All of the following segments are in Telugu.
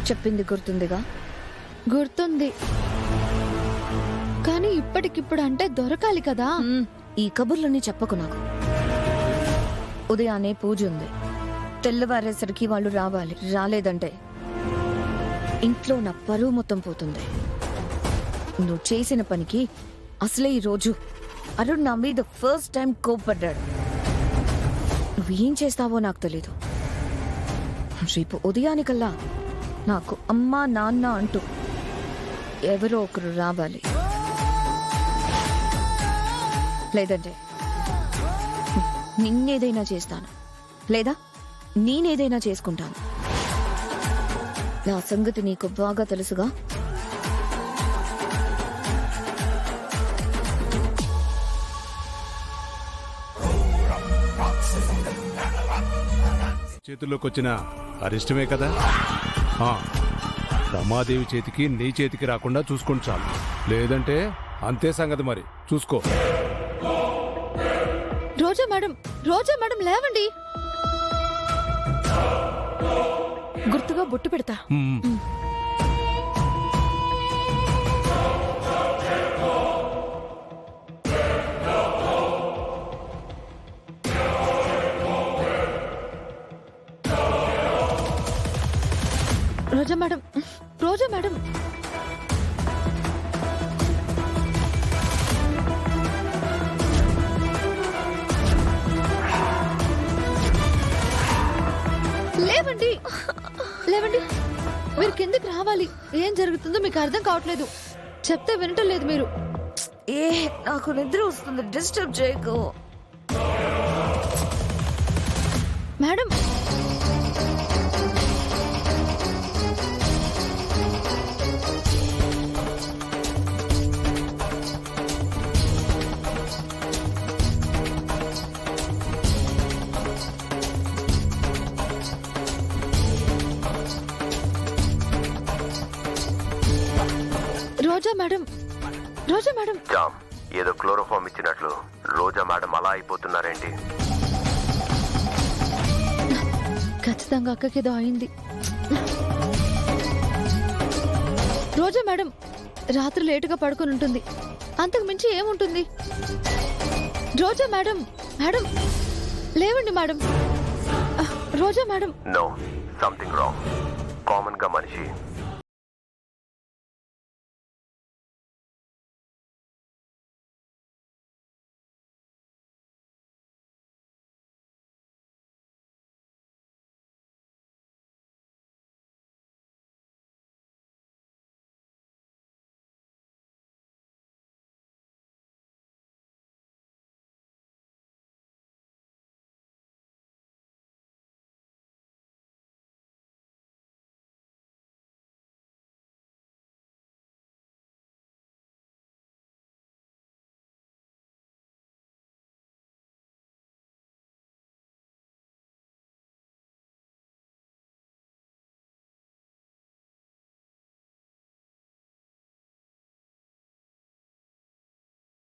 చెప్పింది గుర్తుందిగా? గుర్తుంది, కానీ ఇప్పటికిప్పుడు అంటే దొరకాలి కదా. ఈ కబుర్లన్నీ చెప్పకు నాకు. ఉదయాన్నే పూజ ఉంది, తెల్లవారేసరికి వాళ్ళు రావాలి. రాలేదంటే ఇంట్లో నా పరువు మొత్తం పోతుంది. నువ్వు చేసిన పనికి అసలే ఈ రోజు అరుణ్ నా మీద ఫస్ట్ టైం కోప్పడ్డాడు. నువ్వేం చేస్తావో నాకు తెలీదు. రేపు ఉదయానికల్లా నాకు అమ్మా నాన్న అంటూ ఎవరో ఒకరు రావాలి. లేదంటే నిన్నేదైనా చేస్తాను, లేదా నేనేదైనా చేసుకుంటాను. నా సంగతి నీకు బాగా తెలుసుగా. చేతుల్లోకి వచ్చిన అరిష్టమే కదా. రమాదేవి చేతికి నీ చేతికి రాకుండా చూసుకుని చాలు. లేదంటే అంతే సంగతి. మరి చూసుకో. రోజా మేడం, రోజా మేడం లేవండి. గుర్తుగా బొట్టు పెడతా. రోజా మేడం, రోజా మేడం. లేవండి, లేవండి. మీరు కిందకి రావాలి. ఏం జరుగుతుందో మీకు అర్థం కావట్లేదు. చెప్తే వినటం లేదు మీరు. నాకు నిద్ర వస్తుంది, డిస్టర్బ్ చేయకు. Madam, Roja madam, Roja madam. Jam, ఏదో క్లోరోఫామ్ ఇచ్చినట్లు రోజా మేడం అలా అయిపోతున్నారేంటి? ఖచ్చితంగా అక్కకి ఏదో అయింది. రోజా మేడం రాత్రి లేటుగా పడుకొని ఉంటుంది, అంతకు మించి ఏముంటుంది? రోజా మేడం, మేడం లేవండి madam. Roja madam. No, something wrong. Common గా మనిషి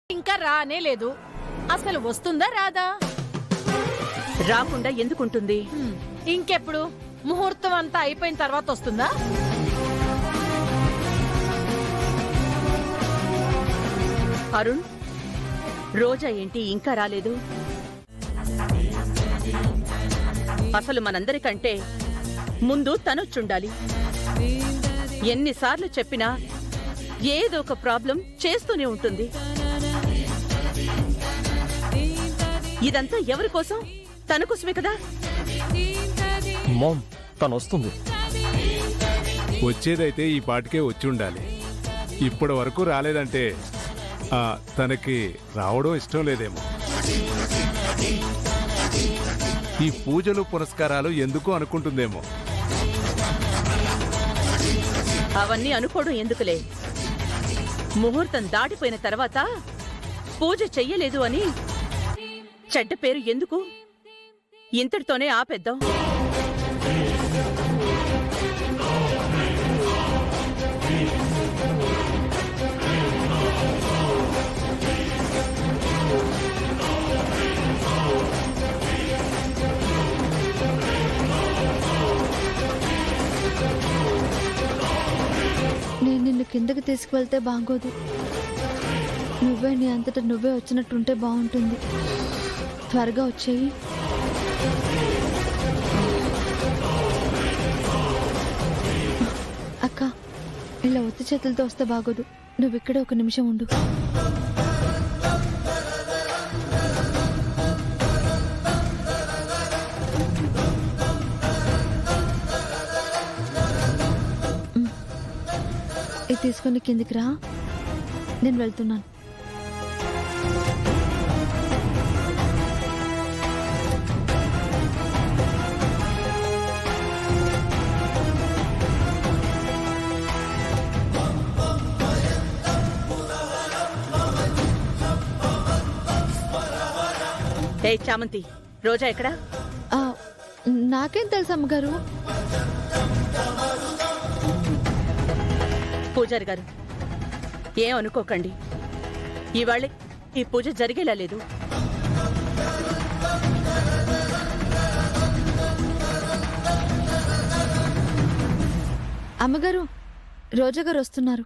ఇంకా రానే లేదు. అసలు వస్తుందా రాదా? రాకుండా ఎందుకుంటుంది? ఇంకెప్పుడు? ముహూర్తం అంతా అయిపోయిన తర్వాత వస్తుందా? అరుణ్, రోజా ఏంటి ఇంకా రాలేదు? అసలు మనందరికంటే ముందు తనొచ్చుండాలి. ఎన్నిసార్లు చెప్పినా ఏదో ఒక ప్రాబ్లం చేస్తూనే ఉంటుంది. ఇదంతా ఎవరి కోసం? తన కోసమే కదా. మామ్, తను వస్తుంది. వచ్చేదైతే ఈ పాటికే వచ్చి ఉండాలి. ఇప్పటి వరకు రాలేదంటే తనకి రావడం ఇష్టం లేదేమో. ఈ పూజలు పునస్కారాలు ఎందుకు అనుకుంటుందేమో. అవన్నీ అనుకోవడం ఎందుకులే. ముహూర్తం దాటిపోయిన తర్వాత పూజ చెయ్యలేదు అని చెడ్డ పేరు ఎందుకు? ఇంతటితోనే ఆపేద్దాం. కిందకి తీసుకువెళ్తే బాగోదు. నువ్వే నీ అంతటా నువ్వే వచ్చినట్టుంటే బాగుంటుంది. త్వరగా వచ్చేయి. అక్క, ఇలా ఒత్తి చేతులతో వస్తే బాగోదు. నువ్వు ఇక్కడే ఒక నిమిషం ఉండు. ఇది తీసుకొని కిందికి రా, నేను వెళ్తున్నాను. ఏ చామంతి, రోజా ఎక్కడా? ఆ, నాకేం తెలుసు అమ్మగారు. పూజారి గారు, ఏం అనుకోకండి, ఇవాళ ఈ పూజ జరిగేలా లేదు. అమ్మగారు, రోజా గారు వస్తున్నారు.